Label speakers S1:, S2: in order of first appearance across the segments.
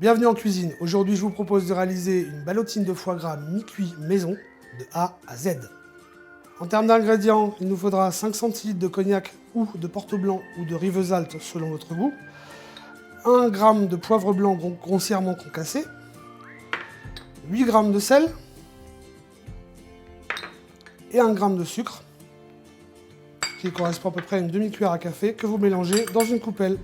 S1: Bienvenue en cuisine. Aujourd'hui, je vous propose de réaliser une ballotine de foie gras mi-cuit maison de A à Z. En termes d'ingrédients, il nous faudra 5 centilitres de cognac ou de Porto Blanc ou de Rivesaltes selon votre goût, 1 g de poivre blanc grossièrement concassé, 8 g de sel et 1 g de sucre, qui correspond à peu près à une demi-cuillère à café, que vous mélangez dans une coupelle.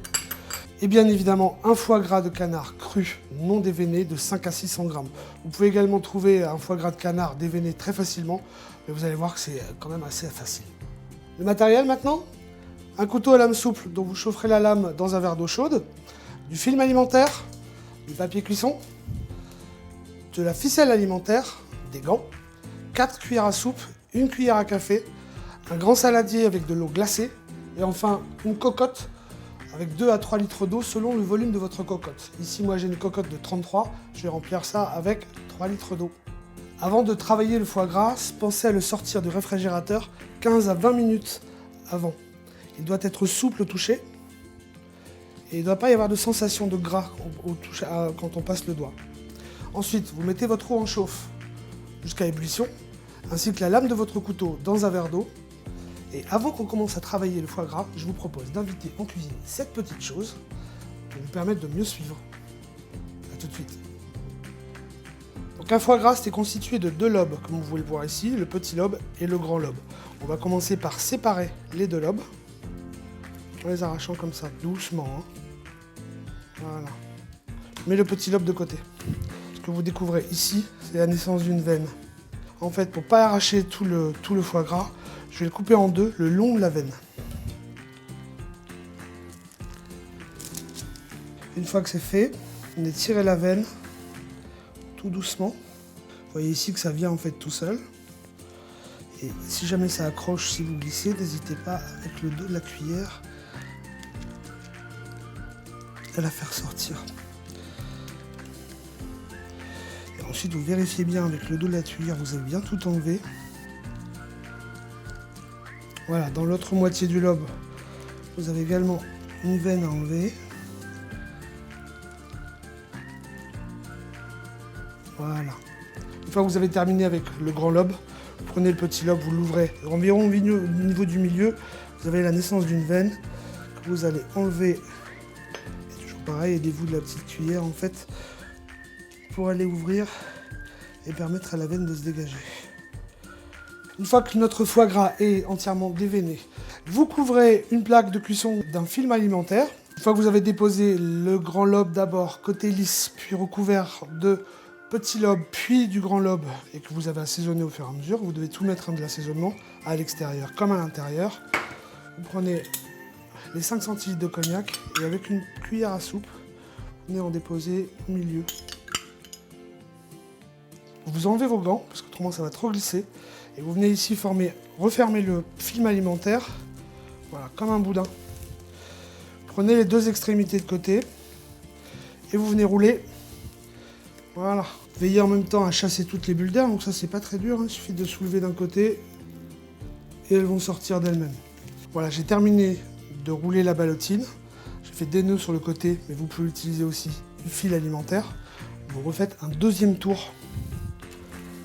S1: Et bien évidemment, un foie gras de canard cru, non déveiné, de 5 à 600 g. Vous pouvez également trouver un foie gras de canard déveiné très facilement, mais vous allez voir que c'est quand même assez facile. Le matériel maintenant, un couteau à lame souple dont vous chaufferez la lame dans un verre d'eau chaude, du film alimentaire, du papier cuisson, de la ficelle alimentaire, des gants, 4 cuillères à soupe, 1 cuillère à café, un grand saladier avec de l'eau glacée, et enfin une cocotte avec 2 à 3 litres d'eau selon le volume de votre cocotte. Ici, moi j'ai une cocotte de 33, je vais remplir ça avec 3 litres d'eau. Avant de travailler le foie gras, pensez à le sortir du réfrigérateur 15 à 20 minutes avant. Il doit être souple au toucher et il ne doit pas y avoir de sensation de gras au toucher, quand on passe le doigt. Ensuite, vous mettez votre eau en chauffe jusqu'à ébullition, ainsi que la lame de votre couteau dans un verre d'eau. Et avant qu'on commence à travailler le foie gras, je vous propose d'inviter en cuisine cette petite chose pour vous permettre de mieux suivre. A tout de suite. Donc un foie gras, c'est constitué de 2 lobes, comme vous pouvez le voir ici, le petit lobe et le grand lobe. On va commencer par séparer les 2 lobes, en les arrachant comme ça, doucement. Voilà. Je mets le petit lobe de côté. Ce que vous découvrez ici, c'est la naissance d'une veine. En fait, pour ne pas arracher tout le foie gras, je vais le couper en 2 le long de la veine. Une fois que c'est fait, on étire la veine tout doucement. Vous voyez ici que ça vient en fait tout seul. Et si jamais ça accroche, si vous glissez, n'hésitez pas avec le dos de la cuillère à la faire sortir. Et ensuite, vous vérifiez bien avec le dos de la cuillère, vous avez bien tout enlevé. Voilà, dans l'autre moitié du lobe, vous avez également une veine à enlever. Voilà. Une fois que vous avez terminé avec le grand lobe, vous prenez le petit lobe, vous l'ouvrez environ au niveau du milieu. Vous avez la naissance d'une veine que vous allez enlever. Et toujours pareil, aidez-vous de la petite cuillère en fait, pour aller ouvrir et permettre à la veine de se dégager. Une fois que notre foie gras est entièrement déveiné, vous couvrez une plaque de cuisson d'un film alimentaire. Une fois que vous avez déposé le grand lobe d'abord côté lisse, puis recouvert de petits lobes, puis du grand lobe, et que vous avez assaisonné au fur et à mesure, vous devez tout mettre de l'assaisonnement à l'extérieur comme à l'intérieur. Vous prenez les 5 centilitres de cognac et avec une cuillère à soupe, vous venez en déposer au milieu. Vous enlevez vos gants, parce qu'autrement ça va trop glisser. Et vous venez ici refermer le film alimentaire, voilà, comme un boudin. Prenez les 2 extrémités de côté et vous venez rouler. Voilà. Veillez en même temps à chasser toutes les bulles d'air, donc ça c'est pas très dur, hein. Il suffit de soulever d'un côté et elles vont sortir d'elles-mêmes. Voilà, j'ai terminé de rouler la ballotine. J'ai fait des nœuds sur le côté, mais vous pouvez utiliser aussi du fil alimentaire. Vous refaites un 2e tour.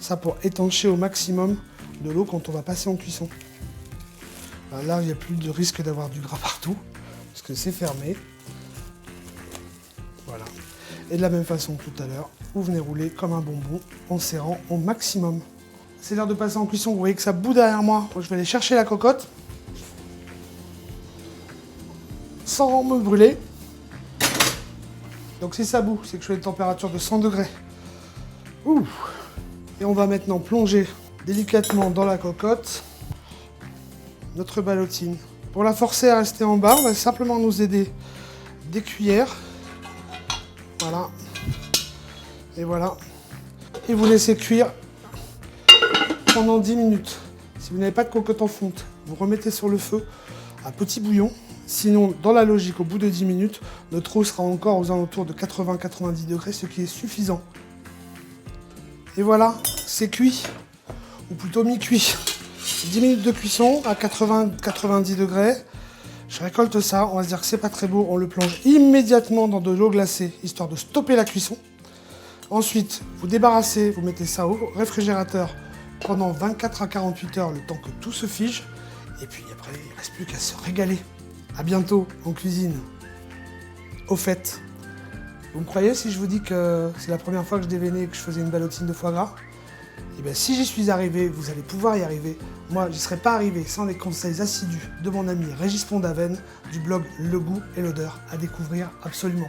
S1: Ça pour étancher au maximum de l'eau quand on va passer en cuisson. Là, il n'y a plus de risque d'avoir du gras partout, parce que c'est fermé. Voilà. Et de la même façon que tout à l'heure, vous venez rouler comme un bonbon en serrant au maximum. C'est l'heure de passer en cuisson. Vous voyez que ça bout derrière moi. Je vais aller chercher la cocotte sans me brûler. Donc si ça bout, c'est que je suis à une température de 100 degrés. Ouh. Et on va maintenant plonger délicatement dans la cocotte notre ballotine. Pour la forcer à rester en bas, on va simplement nous aider des cuillères. Voilà. Et voilà. Et vous laissez cuire pendant 10 minutes. Si vous n'avez pas de cocotte en fonte, vous remettez sur le feu à petit bouillon. Sinon, dans la logique, au bout de 10 minutes, notre eau sera encore aux alentours de 80-90 degrés, ce qui est suffisant. Et voilà, c'est cuit, ou plutôt mi-cuit. 10 minutes de cuisson à 80-90 degrés. Je récolte ça, on va se dire que c'est pas très beau, on le plonge immédiatement dans de l'eau glacée, histoire de stopper la cuisson. Ensuite, vous débarrassez, vous mettez ça au réfrigérateur pendant 24 à 48 heures, le temps que tout se fige. Et puis après, il ne reste plus qu'à se régaler. À bientôt en cuisine. Au fait, vous me croyez si je vous dis que c'est la première fois que je déveinais et que je faisais une ballotine de foie gras? Et bien si j'y suis arrivé, vous allez pouvoir y arriver. Moi, j'y serais pas arrivé sans les conseils assidus de mon ami Régis Pondavenne du blog Le Goût et l'Odeur, à découvrir absolument.